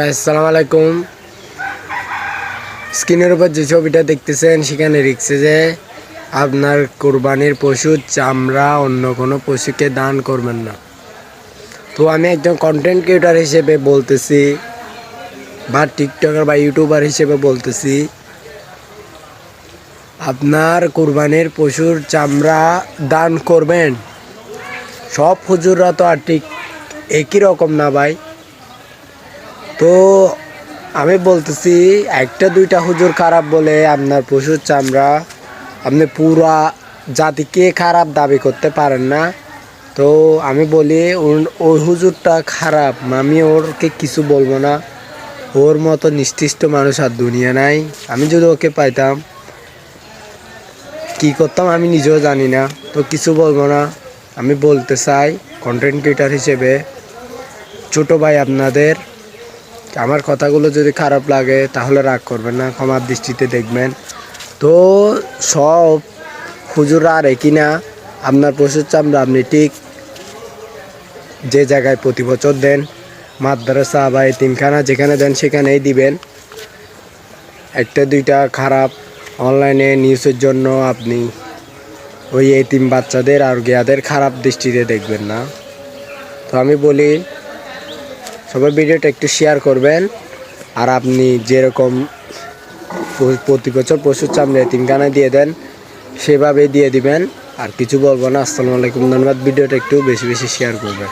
আসসালামু আলাইকুম। স্ক্রিনের উপর যে ছবিটা দেখতেছেন সেখানে লিখছে যে আপনার কোরবানির পশুর চামড়া অন্য কোনো পশুকে দান করবেন না। তো আমি একজন কন্টেন্ট ক্রিয়েটর হিসেবে বলতেছি বা টিকটকার বা ইউটিউবার হিসেবে বলতেছি, আপনার কোরবানির পশুর চামড়া দান করবেন। সব হুজুররা তো আর ঠিক একই রকম না ভাই। তো আমি বলতেছি, একটা দুইটা হুজুর খারাপ বলে আপনার পশুর চামড়া আপনি পুরা জাতিকে খারাপ দাবি করতে পারেন না। তো আমি বলি ওই হুজুরটা খারাপ, আমি ওরকে কিছু বলবো না। ওর মতো নিষ্ঠিষ্ট মানুষ আর দুনিয়া নাই। আমি যদি ওকে পাইতাম কি করতাম আমি নিজেও জানি না, তো কিছু বলবো না। আমি বলতে চাই কন্টেন্ট ক্রিয়েটার হিসেবে, ছোটো ভাই আপনাদের, আমার কথাগুলো যদি খারাপ লাগে তাহলে রাগ করবেন না, ক্ষমার দৃষ্টিতে দেখবেন। তো সব হুজুররা আর একই না। আপনার পশুর চামড়া আপনি ঠিক যে জায়গায় প্রতি বছর দেন, মাদ্রাসা বা এতিমখানা যেখানে দেন সেখানেই দিবেন। একটা দুইটা খারাপ অনলাইনে নিউজের জন্য আপনি ওই এতিম বাচ্চাদের আর গিয়াদের খারাপ দৃষ্টিতে দেখবেন না। তো আমি বলি সবাই ভিডিওটা একটু শেয়ার করবেন। আর আপনি যেরকম প্রতি বছর পশুর চামড়া এতিমখানায় দিয়ে দেন সেভাবে দিয়ে দিবেন। আর কিছু বলবো না। আসসালামু আলাইকুম, ধন্যবাদ। ভিডিওটা একটু বেশি বেশি শেয়ার করবেন।